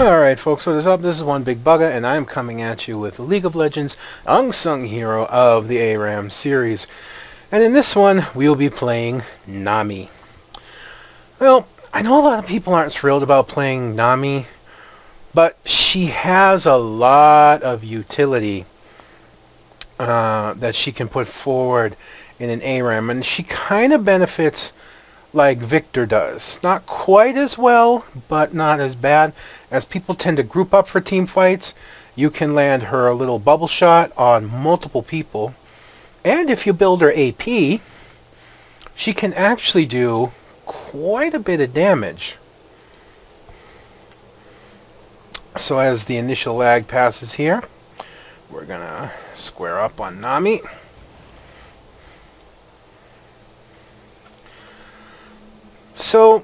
Alright folks, what is up? This is One Big Bugga, and I'm coming at you with League of Legends Unsung Hero of the ARAM series. And in this one, we will be playing Nami. Well, I know a lot of people aren't thrilled about playing Nami, but she has a lot of utility that she can put forward in an ARAM, and she kind of benefits like Victor does. Not quite as well, but not as bad. As people tend to group up for team fights, you can land her a little bubble shot on multiple people. And if you build her AP, she can actually do quite a bit of damage. So as the initial lag passes here, we're gonna square up on Nami. So,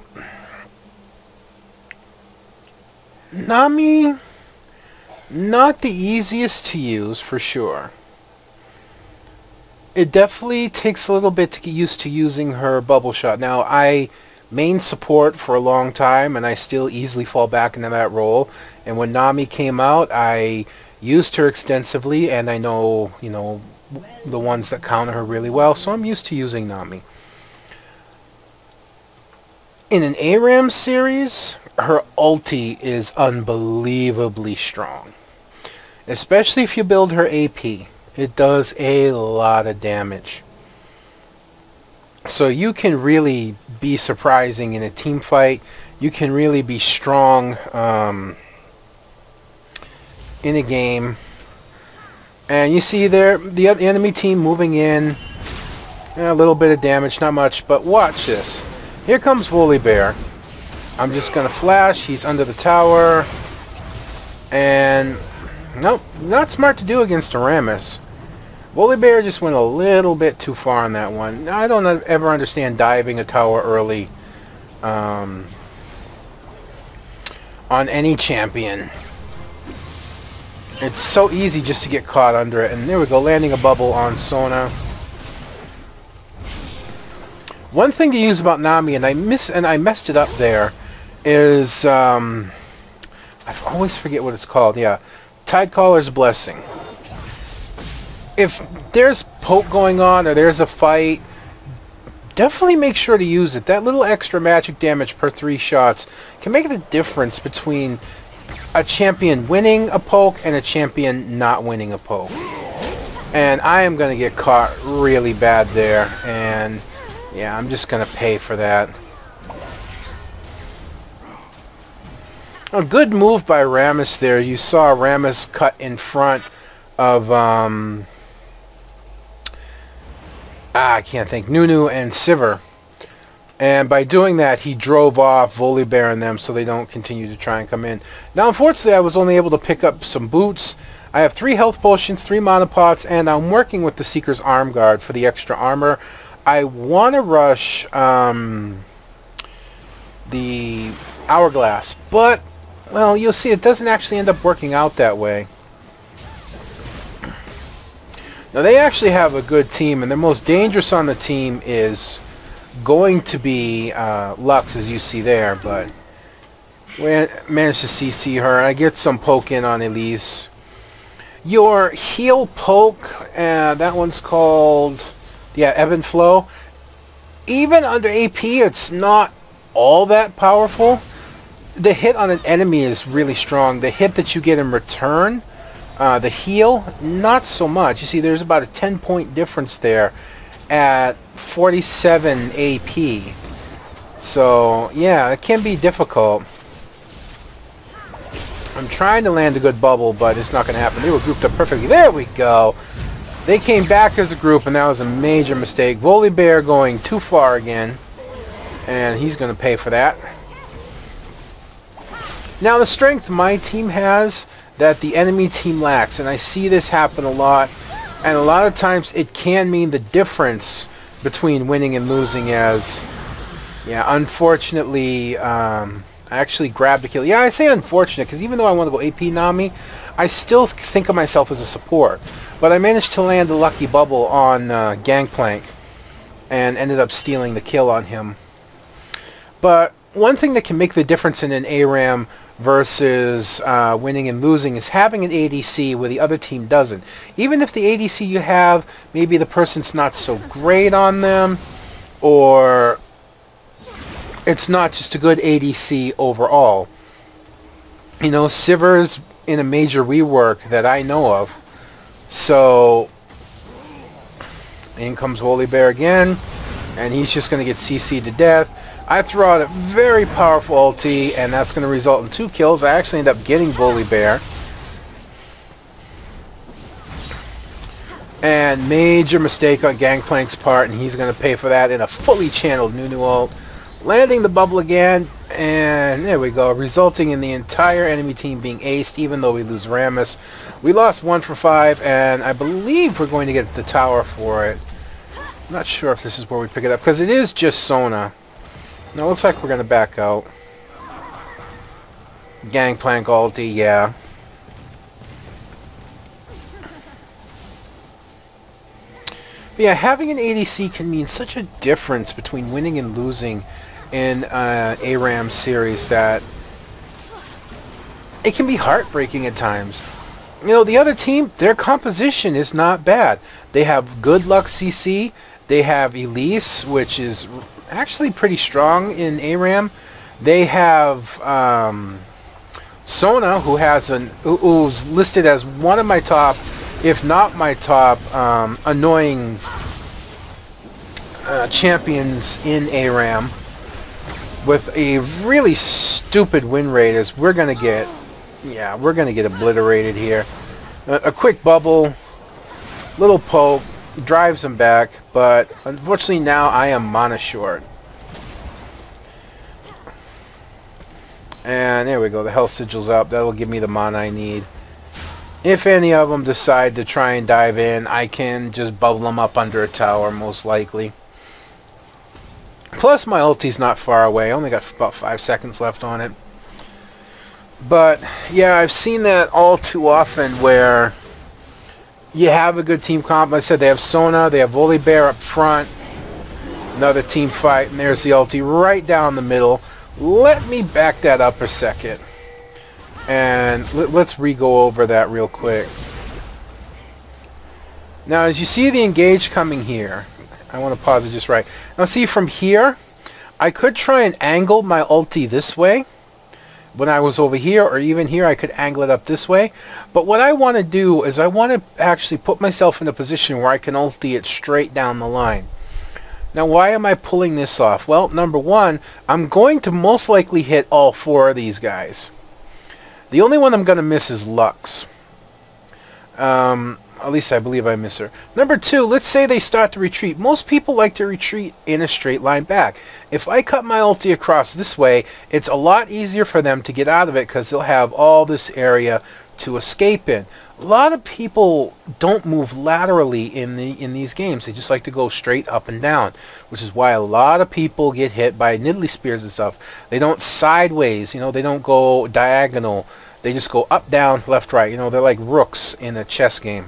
Nami, not the easiest to use for sure. It definitely takes a little bit to get used to using her bubble shot. Now, I main support for a long time, and I still easily fall back into that role. And when Nami came out, I used her extensively, and I know, the ones that counter her really well, so I'm used to using Nami. In an ARAM series, her ulti is unbelievably strong. Especially if you build her AP. It does a lot of damage. So you can really be surprising in a team fight. You can really be strong in a game. And you see there, the enemy team moving in. A little bit of damage, not much, but watch this. Here comes Volibear. I'm just going to flash. He's under the tower. And, nope, not smart to do against Aramis. Volibear just went a little bit too far on that one. I don't ever understand diving a tower early on any champion. It's so easy just to get caught under it. And there we go, landing a bubble on Sona. One thing to use about Nami, and I messed it up there, is I always forget what it's called. Yeah, Tidecaller's Blessing. If there's poke going on or there's a fight, definitely make sure to use it. That little extra magic damage per 3 shots can make the difference between a champion winning a poke and a champion not winning a poke. And I am going to get caught really bad there, and yeah, I'm just going to pay for that. A good move by Aramis there. You saw Aramis cut in front of, I can't think, Nunu and Sivir. And by doing that, he drove off Volibear and them so they don't continue to try and come in. Now, unfortunately, I was only able to pick up some boots. I have 3 health potions, 3 mana pots, and I'm working with the Seeker's Arm Guard for the extra armor. I want to rush the Hourglass, but, well, you'll see it doesn't actually end up working out that way. Now, they actually have a good team, and the most dangerous on the team is going to be Lux, as you see there, but we managed to CC her. I get some poke in on Elise. Your heal poke, that one's called, yeah, Ebb and Flow. Even under AP, it's not all that powerful. The hit on an enemy is really strong. The hit that you get in return, the heal, not so much. You see, there's about a 10-point difference there at 47 AP. So, yeah, it can be difficult. I'm trying to land a good bubble, but it's not going to happen. They were grouped up perfectly. There we go. They came back as a group, and that was a major mistake. Volibear going too far again, and he's going to pay for that. Now, the strength my team has that the enemy team lacks, and I see this happen a lot, and a lot of times it can mean the difference between winning and losing, as, yeah, unfortunately, I actually grabbed a kill. Yeah, I say unfortunate, because even though I want to go AP Nami, I still think of myself as a support. But I managed to land a lucky bubble on Gangplank and ended up stealing the kill on him. But one thing that can make the difference in an ARAM versus winning and losing is having an ADC where the other team doesn't. Even if the ADC you have, maybe the person's not so great on them, or it's not just a good ADC overall. You know, Sivir's in a major rework that I know of. So, in comes Volibear again, and he's just going to get CC'd to death. I throw out a very powerful ulti, and that's going to result in 2 kills. I actually end up getting Volibear. And major mistake on Gangplank's part, and he's going to pay for that in a fully channeled Nunu ult. Landing the bubble again, and there we go, resulting in the entire enemy team being aced, even though we lose Rammus. We lost 1 for 5, and I believe we're going to get the tower for it. I'm not sure if this is where we pick it up, because it is just Sona. Now it looks like we're going to back out. Gangplank ulti, yeah. But yeah, having an ADC can mean such a difference between winning and losing in ARAM series that it can be heartbreaking at times. You know, the other team, their composition is not bad. They have good luck CC. They have Elise, which is actually pretty strong in ARAM. They have Sona, who's listed as one of my top, if not my top, annoying champions in ARAM, with a really stupid win rate. As we're gonna get obliterated here. A quick bubble, little poke, drives him back, but unfortunately now I am mana short. And there we go, the health sigil's up. That'll give me the mana I need. If any of them decide to try and dive in, I can just bubble them up under a tower, most likely. Plus my ulti's not far away. I only got about 5 seconds left on it. But yeah, I've seen that all too often where you have a good team comp. Like I said, they have Sona, they have Volibear up front. Another team fight, and there's the ulti right down the middle. Let me back that up a second. And let's re-go over that real quick. Now, as you see the engage coming here, I want to pause it just right. Now see, from here, I could try and angle my ulti this way. When I was over here, or even here, I could angle it up this way. But what I want to do is I want to actually put myself in a position where I can ulti it straight down the line. Now, why am I pulling this off? Well, number one, I'm going to most likely hit all 4 of these guys. The only one I'm going to miss is Lux. At least I believe I miss her. Number 2, let's say they start to retreat. Most people like to retreat in a straight line back. If I cut my ulti across this way, it's a lot easier for them to get out of it because they'll have all this area to escape in. A lot of people don't move laterally in these games. They just like to go straight up and down, which is why a lot of people get hit by niddly spears and stuff. They don't sideways, you know, they don't go diagonal. They just go up, down, left, right. You know, they're like rooks in a chess game.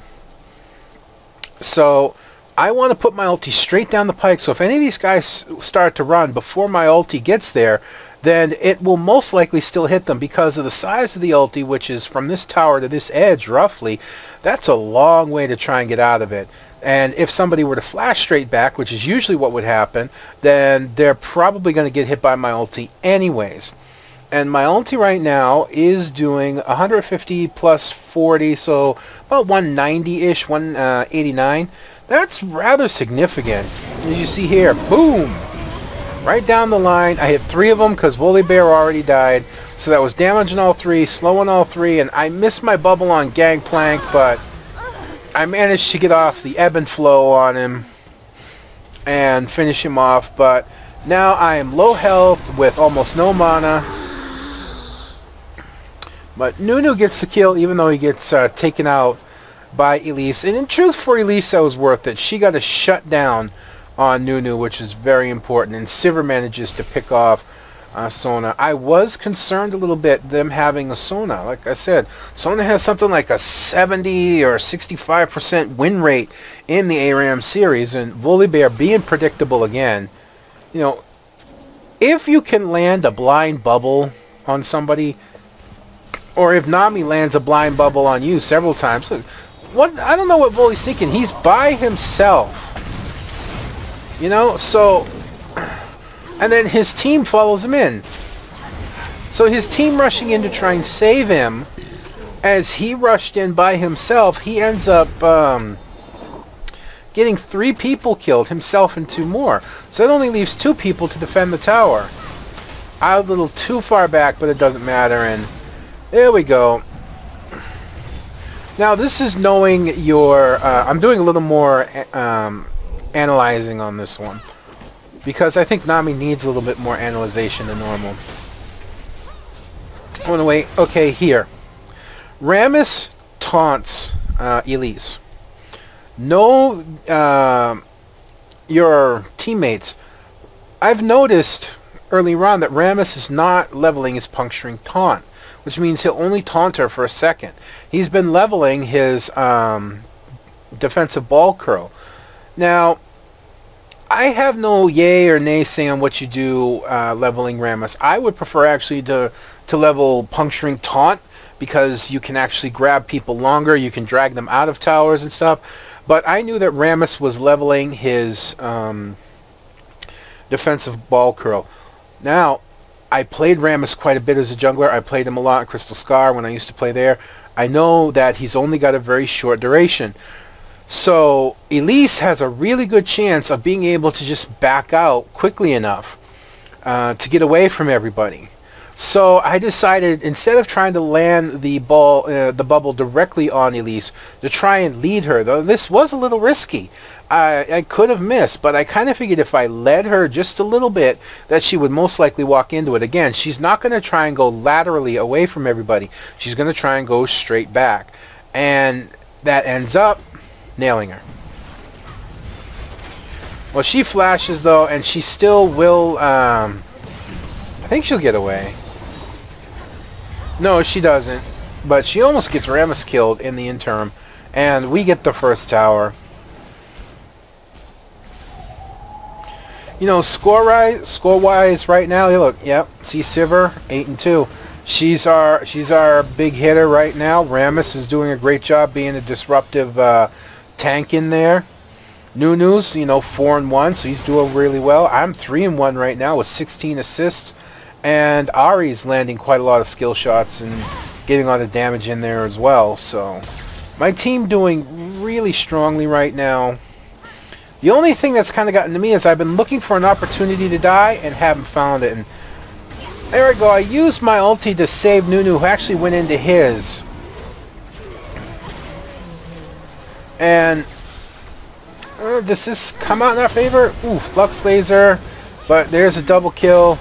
So I want to put my ulti straight down the pike, so if any of these guys start to run before my ulti gets there, then it will most likely still hit them because of the size of the ulti, which is from this tower to this edge roughly. That's a long way to try and get out of it. And if somebody were to flash straight back, which is usually what would happen, then they're probably going to get hit by my ulti anyways. And my ulti right now is doing 150 plus 40, so about 190-ish, 189. That's rather significant. As you see here, boom! Right down the line. I hit 3 of them because Volibear already died. So that was damaging all 3, slowing all 3, and I missed my bubble on Gangplank, but I managed to get off the ebb and flow on him and finish him off. But now I am low health with almost no mana. But Nunu gets the kill, even though he gets taken out by Elise. And in truth, for Elise, that was worth it. She got a shutdown on Nunu, which is very important. And Sivir manages to pick off Sona. I was concerned a little bit, them having a Sona. Like I said, Sona has something like a 70 or 65% win rate in the ARAM series. And Volibear being predictable again. You know, if you can land a blind bubble on somebody, Or if Nami lands a blind bubble on you several times. Look, what, I don't know what Bully's thinking. He's by himself. You know, so... And then his team follows him in. So his team rushing in to try and save him. As he rushed in by himself, he ends up getting 3 people killed, himself and 2 more. So that only leaves 2 people to defend the tower. I'm a little too far back, but it doesn't matter, and there we go. Now this is knowing your... I'm doing a little more analyzing on this one, because I think Nami needs a little bit more analyzation than normal. Oh, no, wait. Okay, here. Rammus taunts Elise. Know your teammates. I've noticed earlier on that Rammus is not leveling his puncturing taunt, which means he'll only taunt her for a second. He's been leveling his defensive ball curl. Now, I have no yay or nay say on what you do leveling Rammus. I would prefer actually to level puncturing taunt, because you can actually grab people longer, you can drag them out of towers and stuff. But I knew that Rammus was leveling his defensive ball curl. Now, I played Rammus quite a bit as a jungler. I played him a lot at Crystal Scar when I used to play there. I know that he's only got a very short duration. So Elise has a really good chance of being able to just back out quickly enough to get away from everybody. So I decided, instead of trying to land the bubble directly on Elise, to try and lead her. Though this was a little risky. I could have missed, but I kind of figured if I led her just a little bit, that she would most likely walk into it. Again, she's not going to try and go laterally away from everybody. She's going to try and go straight back. And that ends up nailing her. Well, she flashes, though, and she still will... I think she'll get away. No, she doesn't. But she almost gets Rammus killed in the interim. And we get the first tower. You know, score-wise right now, look, yep, see Sivir, 8-2. She's our big hitter right now. Rammus is doing a great job being a disruptive tank in there. Nunu's, you know, 4-1, so he's doing really well. I'm 3-1 right now with 16 assists. And Ari's landing quite a lot of skill shots and getting a lot of damage in there as well. So my team doing really strongly right now. The only thing that's kind of gotten to me is I've been looking for an opportunity to die and haven't found it. And there we go. I used my ulti to save Nunu, who actually went into his. And does this come out in our favor? Oof, Lux Laser. But there's a double kill.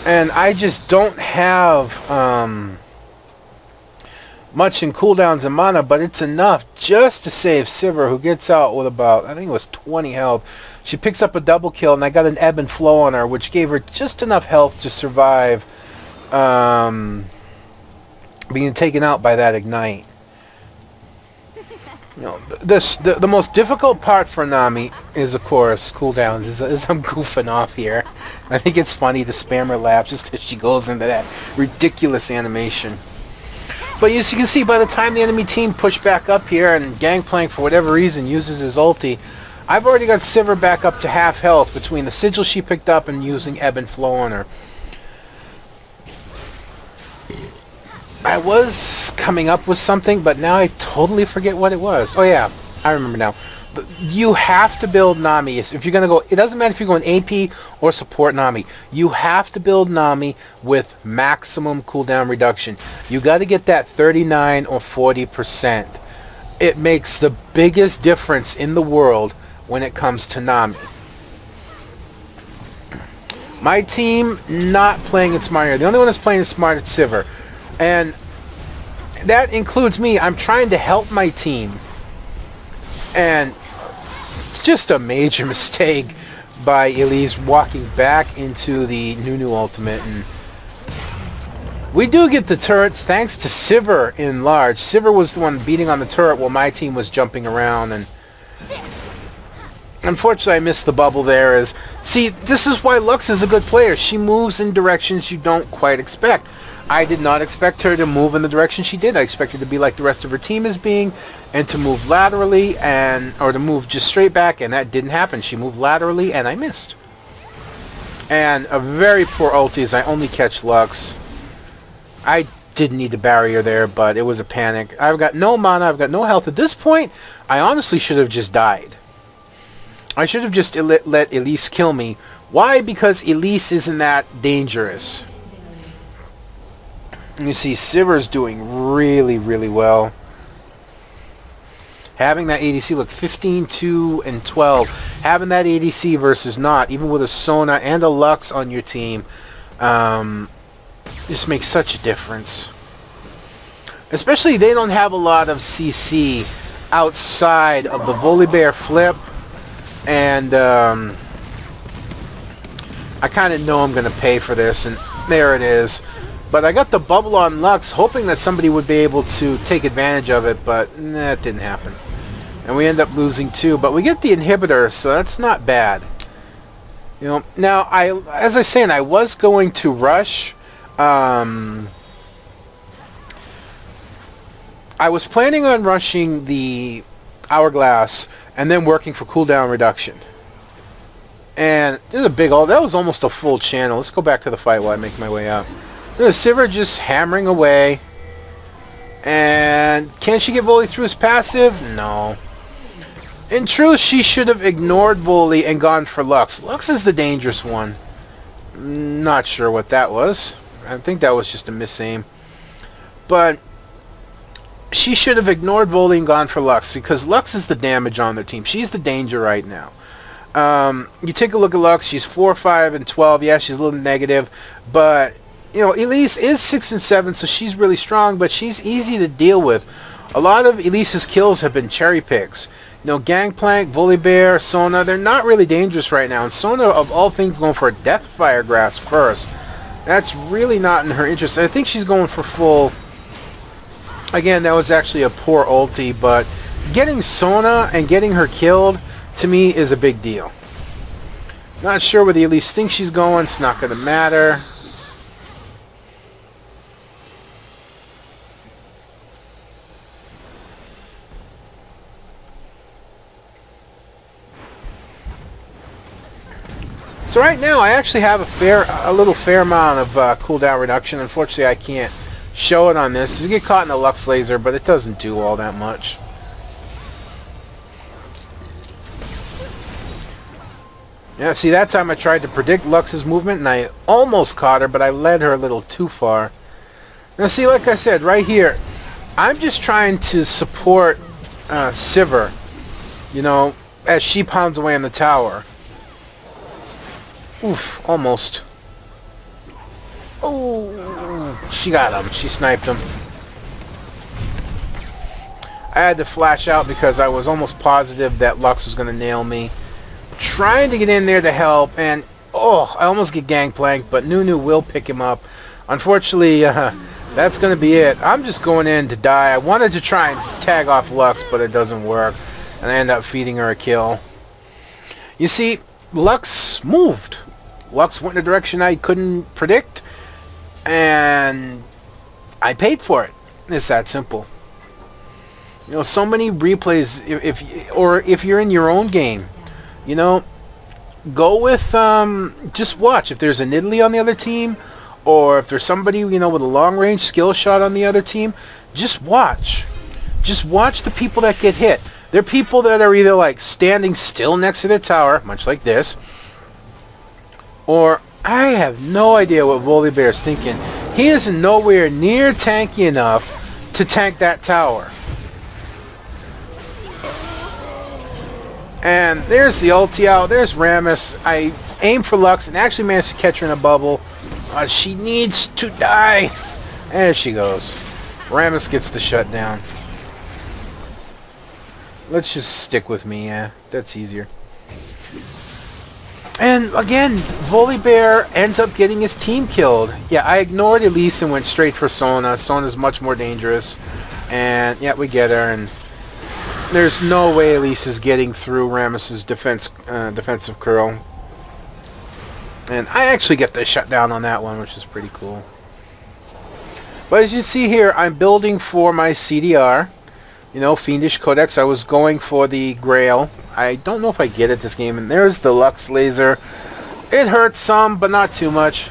And I just don't have much in cooldowns and mana, but it's enough just to save Sivir, who gets out with about, I think it was 20 health. She picks up a double kill, and I got an ebb and flow on her, which gave her just enough health to survive being taken out by that ignite. You know, the most difficult part for Nami is, of course, cooldowns. Is I'm goofing off here. I think it's funny to spam her laugh just because she goes into that ridiculous animation. But as you can see, by the time the enemy team pushed back up here and Gangplank, for whatever reason, uses his ulti, I've already got Sivir back up to half health between the sigil she picked up and using ebb and flow on her. I was coming up with something, but now I totally forget what it was. Oh yeah, I remember now. You have to build Nami. If you're going to go, it doesn't matter if you're going AP or support Nami. You have to build Nami with maximum cooldown reduction. You got to get that 39 or 40%. It makes the biggest difference in the world when it comes to Nami. My team not playing it smart here. The only one that's playing it smart is Sivir. And that includes me. I'm trying to help my team. And it's just a major mistake by Elise walking back into the Nunu ultimate. And we do get the turrets thanks to Sivir in large. Sivir was the one beating on the turret while my team was jumping around. And Unfortunately, I missed the bubble there. See, this is why Lux is a good player. She moves in directions you don't quite expect. I did not expect her to move in the direction she did. I expected her to be like the rest of her team is being, and to move laterally, or to move just straight back, and that didn't happen. She moved laterally, and I missed. And a very poor ulti as I only catch Lux. I didn't need the barrier there, but it was a panic. I've got no mana, I've got no health. At this point, I honestly should have just died. I should have just let Elise kill me. Why? Because Elise isn't that dangerous. You see, Sivir's doing really, really well. Having that ADC, look, 15, 2, and 12. Having that ADC versus not, even with a Sona and a Lux on your team, just makes such a difference. Especially they don't have a lot of CC outside of the Volibear flip. And I kind of know I'm going to pay for this, and there it is. But I got the bubble on Lux, hoping that somebody would be able to take advantage of it, but that didn't happen. And we end up losing too, but we get the inhibitor, so that's not bad. You know, now, as I was saying, I was going to rush. I was planning on rushing the Hourglass and then working for cooldown reduction. And there's a big that was almost a full channel. Let's go back to the fight while I make my way up. There's Sivir just hammering away. And can she get Volley through his passive? No. In truth, she should have ignored Volley and gone for Lux. Lux is the dangerous one. Not sure what that was. I think that was just a misaim. But she should have ignored Volley and gone for Lux, because Lux is the damage on their team. She's the danger right now. You take a look at Lux. She's 4, 5, and 12. Yeah, she's a little negative. But, you know, Elise is 6 and 7, so she's really strong, but she's easy to deal with. A lot of Elise's kills have been cherry picks. You know, Gangplank, Volibear, Sona, they're not really dangerous right now. And Sona, of all things, going for a Deathfire Grass first. That's really not in her interest. I think she's going for full. Again, that was actually a poor ulti, but getting Sona and getting her killed, to me, is a big deal. Not sure where the Elise thinks she's going. It's not going to matter. So right now, I actually have a little fair amount of cooldown reduction. Unfortunately, I can't show it on this. You get caught in the Lux laser, but it doesn't do all that much. Yeah, see, that time I tried to predict Lux's movement, and I almost caught her, but I led her a little too far. Now, see, like I said, right here, I'm just trying to support Sivir, you know, as she pounds away on the tower. Oof, almost. Oh, she got him. She sniped him. I had to flash out because I was almost positive that Lux was going to nail me. Trying to get in there to help, and oh, I almost get Gangplanked, but Nunu will pick him up. Unfortunately, that's going to be it. I'm just going in to die. I wanted to try and tag off Lux, but it doesn't work. And I end up feeding her a kill. You see, Lux moved. Lux went in a direction I couldn't predict, and I paid for it. It's that simple. You know, so many replays, if you're in your own game, you know, go with, just watch. If there's a Nidalee on the other team, or if there's somebody, you know, with a long-range skill shot on the other team, just watch. Just watch the people that get hit. They're people that are either, like, standing still next to their tower, much like this, or I have no idea what Volibear is thinking. He is nowhere near tanky enough to tank that tower. And there's the ulti out. There's Rammus. I aimed for Lux and actually managed to catch her in a bubble. She needs to die. There she goes. Rammus gets the shutdown. Let's just stick with me, yeah. That's easier. And again, Volibear ends up getting his team killed. Yeah, I ignored Elise and went straight for Sona. Sona's much more dangerous. And yeah, we get her, and There's no way Elise is getting through Rammus's defensive curl. And I actually get the shutdown on that one, which is pretty cool. But as you see here, I'm building for my CDR. You know, Fiendish Codex. I was going for the Grail. I don't know if I get it this game. And there's the Lux Laser. It hurts some, but not too much.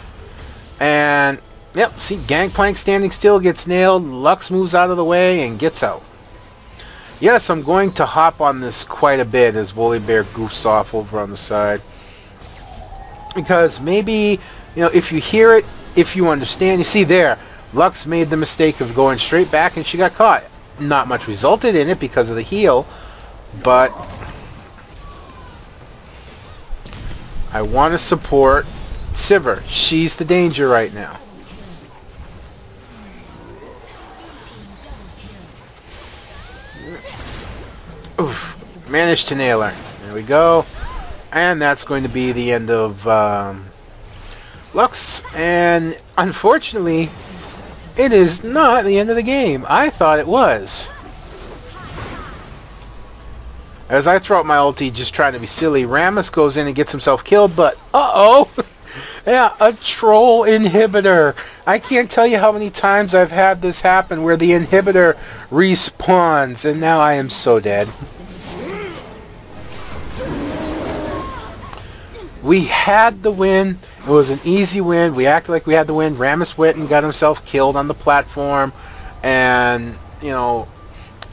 And, yep, see, Gangplank standing still gets nailed. Lux moves out of the way and gets out. Yes, I'm going to hop on this quite a bit as Volibear goofs off over on the side. Because maybe, you know, if you hear it, if you understand, you see there, Lux made the mistake of going straight back and she got caught. Not much resulted in it because of the heal, but I want to support Sivir. She's the danger right now. Oof. Managed to nail her. There we go. And that's going to be the end of Lux. And unfortunately, it is not the end of the game. I thought it was. As I throw out my ulti, just trying to be silly, Rammus goes in and gets himself killed, but uh-oh! Yeah, a troll inhibitor. I can't tell you how many times I've had this happen where the inhibitor respawns, and now I am so dead. We had the win. It was an easy win. We acted like we had the win. Rammus went and got himself killed on the platform. And, you know,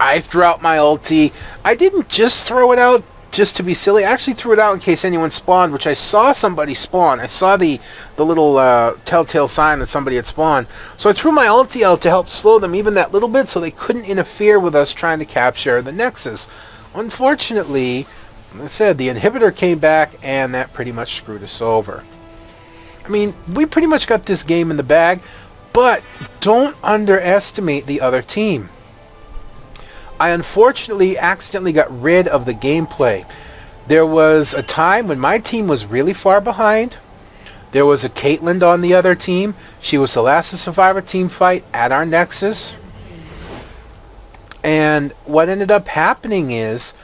I threw out my ulti. I didn't just throw it out just to be silly. I actually threw it out in case anyone spawned, which I saw somebody spawn. I saw the little telltale sign that somebody had spawned. So I threw my ulti out to help slow them even that little bit so they couldn't interfere with us trying to capture the Nexus. Unfortunately, like I said, the inhibitor came back and that pretty much screwed us over. I mean, we pretty much got this game in the bag, but don't underestimate the other team. I unfortunately accidentally got rid of the gameplay. There was a time when my team was really far behind. There was a Caitlyn on the other team. She was the last survivor team fight at our Nexus. And what ended up happening is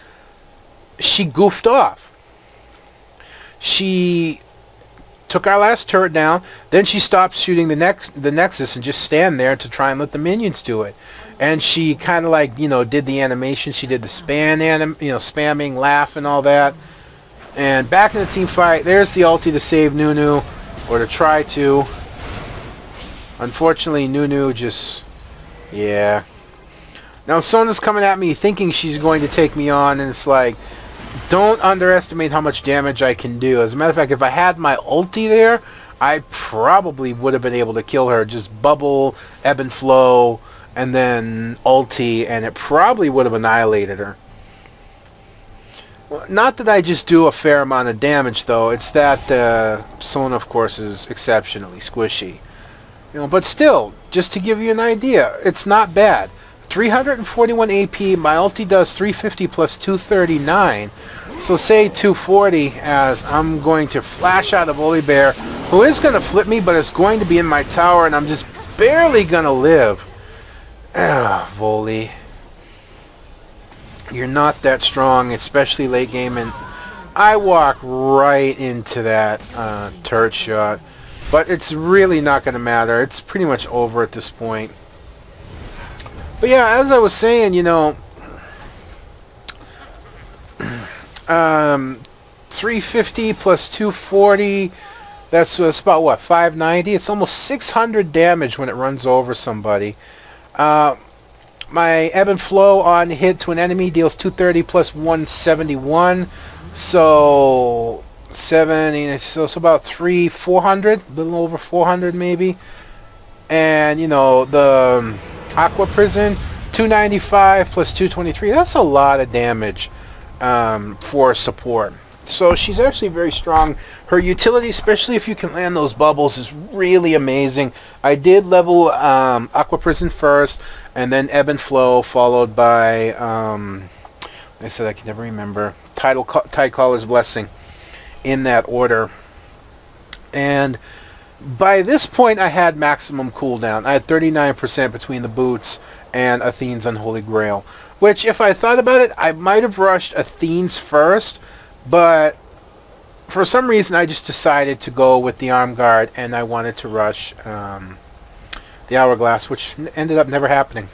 she goofed off. She took our last turret down, then she stopped shooting the Nexus and just stand there to try and let the minions do it. And she kind of like, you know, did the animation. She did the spamming, laugh and all that. And back in the team fight, there's the ulti to save Nunu, or to try to. Unfortunately, Nunu just, yeah. Now Sona's coming at me thinking she's going to take me on, and it's like, don't underestimate how much damage I can do. As a matter of fact, if I had my ulti there, I probably would have been able to kill her. Just bubble, ebb and flow, and then ulti, and it probably would have annihilated her. Well, not that I just do a fair amount of damage, though. It's that Sona, of course, is exceptionally squishy. You know, but still, just to give you an idea, it's not bad. 341 AP, my ulti does 350 plus 239. So say 240 as I'm going to flash out of Volibear, who is going to flip me, but it's going to be in my tower, and I'm just barely going to live. Ah, Voli. You're not that strong, especially late game, and I walk right into that turret shot. But it's really not going to matter. It's pretty much over at this point. But yeah, as I was saying, you know, 350 plus 240, that's about, what, 590? It's almost 600 damage when it runs over somebody. My ebb and flow on hit to an enemy deals 230 plus 171, so 70, so it's about 400, a little over 400 maybe. And, you know, the Aqua Prison, 295 plus 223. That's a lot of damage for support. So she's actually very strong. Her utility, especially if you can land those bubbles, is really amazing. I did level Aqua Prison first, and then Ebb and Flow, followed by, like I said, I can never remember, Tide Caller's Blessing, in that order. And by this point I had maximum cooldown. I had 39% between the boots and Athene's Unholy Grail, which if I thought about it, I might have rushed Athene's first, but for some reason I just decided to go with the Arm Guard, and I wanted to rush the Hourglass, which ended up never happening.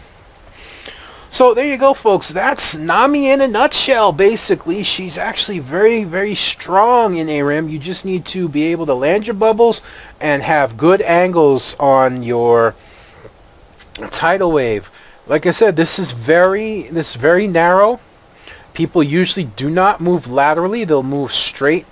So there you go, folks. That's Nami in a nutshell, basically. She's actually very, very strong in ARAM. You just need to be able to land your bubbles and have good angles on your tidal wave. Like I said, this is very narrow. People usually do not move laterally. They'll move straight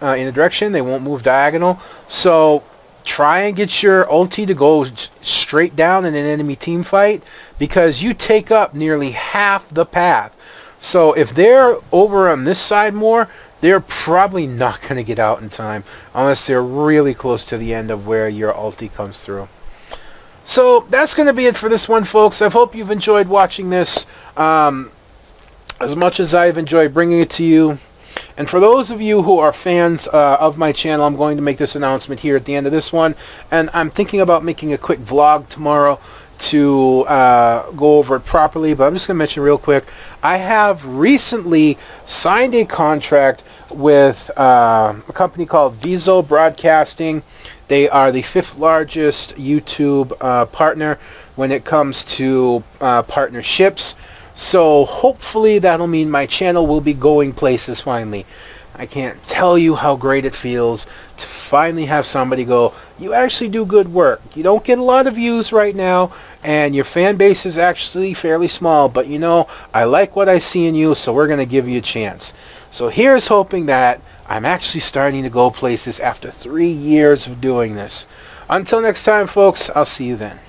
in a direction. They won't move diagonal. So try and get your ulti to go straight down in an enemy team fight, because you take up nearly half the path. So if they're over on this side more, they're probably not going to get out in time unless they're really close to the end of where your ulti comes through. So that's going to be it for this one, folks. I hope you've enjoyed watching this as much as I've enjoyed bringing it to you. And for those of you who are fans of my channel, I'm going to make this announcement here at the end of this one. And I'm thinking about making a quick vlog tomorrow to go over it properly. But I'm just going to mention real quick, I have recently signed a contract with a company called Viso Broadcasting. They are the 5th largest YouTube partner when it comes to partnerships. So hopefully that'll mean my channel will be going places finally. I can't tell you how great it feels to finally have somebody go, you actually do good work. You don't get a lot of views right now, and your fan base is actually fairly small, but you know, I like what I see in you, so we're going to give you a chance. So here's hoping that I'm actually starting to go places after 3 years of doing this. Until next time, folks, I'll see you then.